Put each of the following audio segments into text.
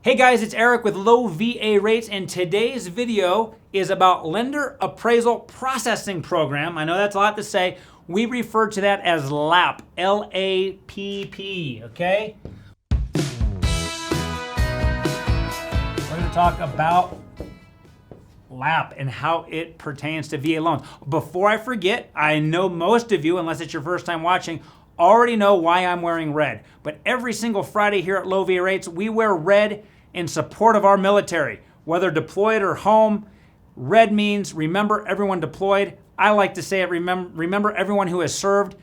Hey guys, it's Eric with Low VA Rates, and today's video is about Lender Appraisal Processing Program. I know that's a lot to say. We refer to that as LAPP, L-A-P-P, okay? We're going to talk about LAPP and how it pertains to VA loans. Before I forget, I know most of you, unless it's your first time watching, already know why I'm wearing red. But every single Friday here at Low VA Rates, we wear red in support of our military. Whether deployed or home, red means remember everyone deployed. I like to say it, remember everyone who has served.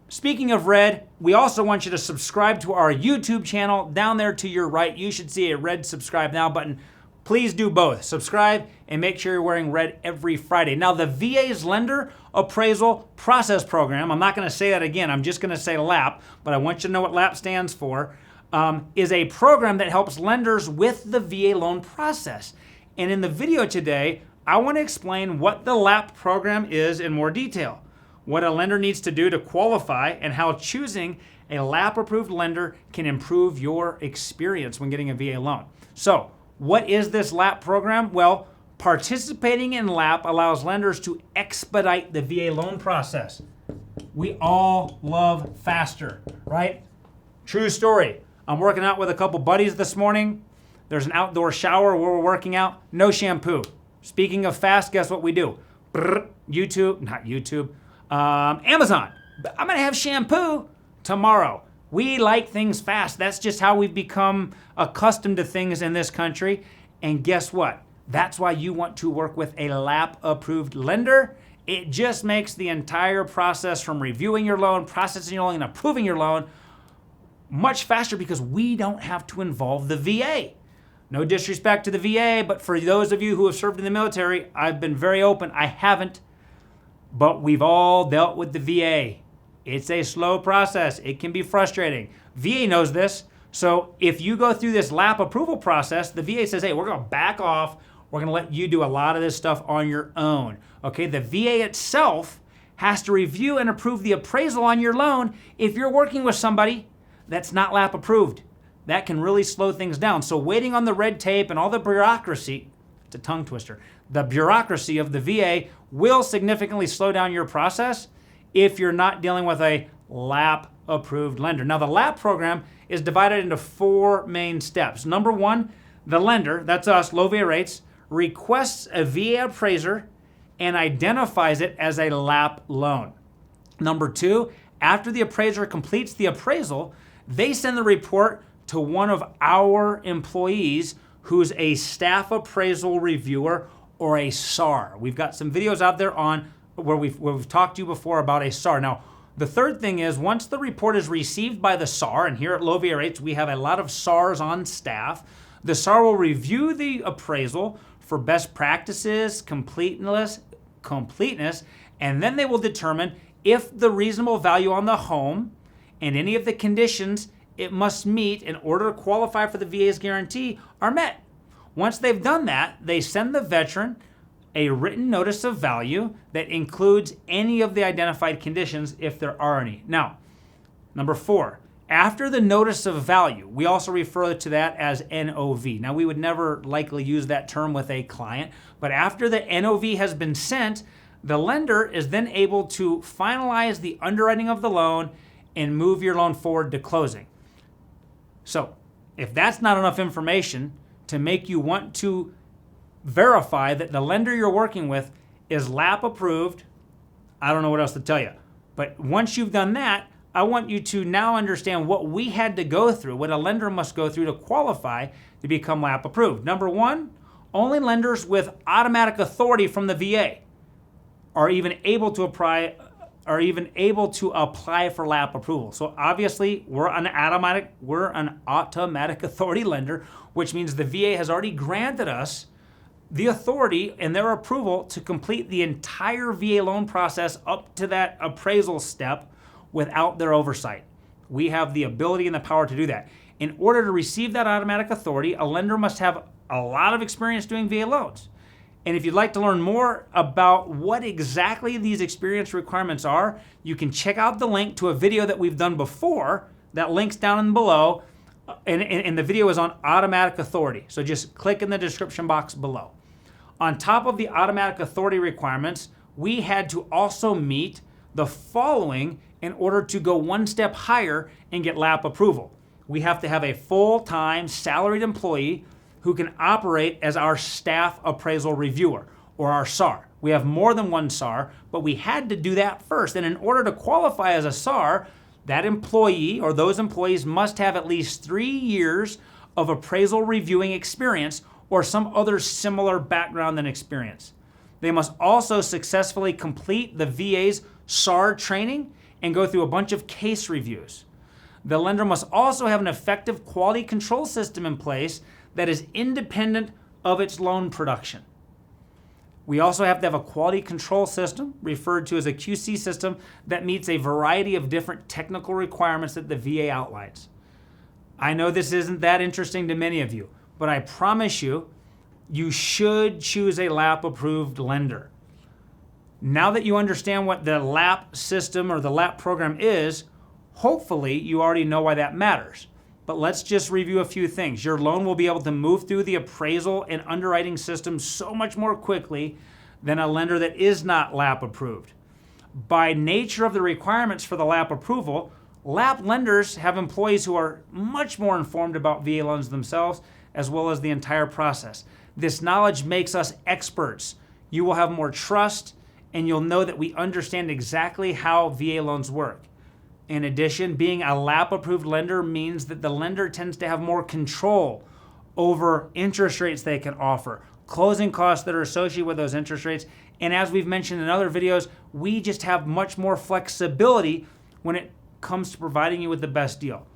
Speaking of red, we also want you to subscribe to our YouTube channel. Down there to your right, you should see a red subscribe now button. Please do both. Subscribe and make sure you're wearing red every Friday. Now, the VA's Lender Appraisal Process Program, I'm not going to say that again, I'm just going to say LAPP, but I want you to know what LAPP stands for, is a program that helps lenders with the VA loan process. And in the video today, I want to explain what the LAPP program is in more detail, what a lender needs to do to qualify, and how choosing a LAPP-approved lender can improve your experience when getting a VA loan. So, what is this LAPP program? Well, participating in LAPP allows lenders to expedite the VA loan process. We all love faster, right? True story. I'm working out with a couple buddies this morning. There's an outdoor shower where we're working out. No shampoo. Speaking of fast, guess what we do? Amazon. I'm going to have shampoo tomorrow. We like things fast. That's just how we've become accustomed to things in this country. And guess what? That's why you want to work with a LAPP-approved lender. It just makes the entire process from reviewing your loan, processing your loan, and approving your loan much faster because we don't have to involve the VA. No disrespect to the VA, but for those of you who have served in the military, I've been very open. I haven't, but we've all dealt with the VA. It's a slow process. It can be frustrating. VA knows this. So if you go through this LAPP approval process, the VA says, hey, we're going to back off. We're going to let you do a lot of this stuff on your own. Okay, the VA itself has to review and approve the appraisal on your loan if you're working with somebody that's not LAPP approved. That can really slow things down. So waiting on the red tape and all the bureaucracy, it's a tongue twister, the bureaucracy of the VA will significantly slow down your process if you're not dealing with a LAPP-approved lender. Now, the LAPP program is divided into four main steps. Number one, the lender, that's us, Low VA Rates, requests a VA appraiser and identifies it as a LAPP loan. Number two, after the appraiser completes the appraisal, they send the report to one of our employees who's a staff appraisal reviewer or a SAR. We've got some videos out there on where we've talked to you before about a SAR. Now, the third thing is once the report is received by the SAR, and here at Low VA Rates, we have a lot of SARs on staff, the SAR will review the appraisal for best practices, completeness, and then they will determine if the reasonable value on the home and any of the conditions it must meet in order to qualify for the VA's guarantee are met. Once they've done that, they send the veteran a written notice of value that includes any of the identified conditions if there are any. Now, number four, after the notice of value, we also refer to that as NOV. Now, we would never likely use that term with a client, but after the NOV has been sent, the lender is then able to finalize the underwriting of the loan and move your loan forward to closing. So, if that's not enough information to make you want to verify that the lender you're working with is LAPP approved, I don't know what else to tell you. But once you've done that, I want you to now understand what we had to go through, what a lender must go through to qualify to become LAPP approved. Number one, only lenders with automatic authority from the VA are even able to apply for LAPP approval. So obviously, we're an automatic authority lender, which means the VA has already granted us the authority and their approval to complete the entire VA loan process up to that appraisal step without their oversight. We have the ability and the power to do that. In order to receive that automatic authority, a lender must have a lot of experience doing VA loans. And if you'd like to learn more about what exactly these experience requirements are, you can check out the link to a video that we've done before. That link's down below And the video is on automatic authority. So just click in the description box below. On top of the automatic authority requirements, we had to also meet the following in order to go one step higher and get LAPP approval. We have to have a full-time salaried employee who can operate as our staff appraisal reviewer, or our SAR. We have more than one SAR, but we had to do that first. And in order to qualify as a SAR, that employee or those employees must have at least 3 years of appraisal reviewing experience or some other similar background and experience. They must also successfully complete the VA's SAR training and go through a bunch of case reviews. The lender must also have an effective quality control system in place that is independent of its loan production. We also have to have a quality control system, referred to as a QC system, that meets a variety of different technical requirements that the VA outlines. I know this isn't that interesting to many of you, but I promise you, you should choose a LAPP-approved lender. Now that you understand what the LAPP system or the LAPP program is, hopefully you already know why that matters. But let's just review a few things. Your loan will be able to move through the appraisal and underwriting system so much more quickly than a lender that is not LAPP approved. By nature of the requirements for the LAPP approval, LAPP lenders have employees who are much more informed about VA loans themselves, as well as the entire process. This knowledge makes us experts. You will have more trust, and you'll know that we understand exactly how VA loans work. In addition, being a LAPP-approved lender means that the lender tends to have more control over interest rates they can offer, closing costs that are associated with those interest rates, and as we've mentioned in other videos, we just have much more flexibility when it comes to providing you with the best deal.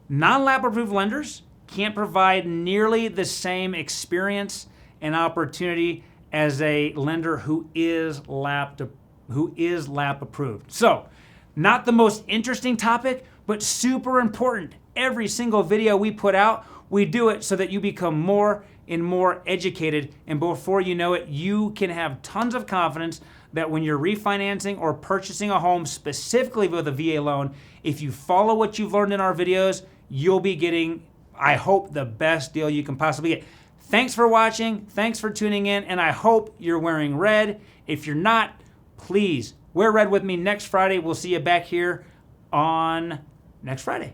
Non-LAPP-approved lenders can't provide nearly the same experience and opportunity as a lender who is LAPP-approved. So, not the most interesting topic, but super important. Every single video we put out, we do it so that you become more and more educated, and before you know it, you can have tons of confidence that when you're refinancing or purchasing a home specifically with a VA loan, if you follow what you've learned in our videos, you'll be getting, I hope, the best deal you can possibly get. Thanks for watching, thanks for tuning in, and I hope you're wearing red. If you're not, please wear red with me next Friday. We'll see you back here on next Friday.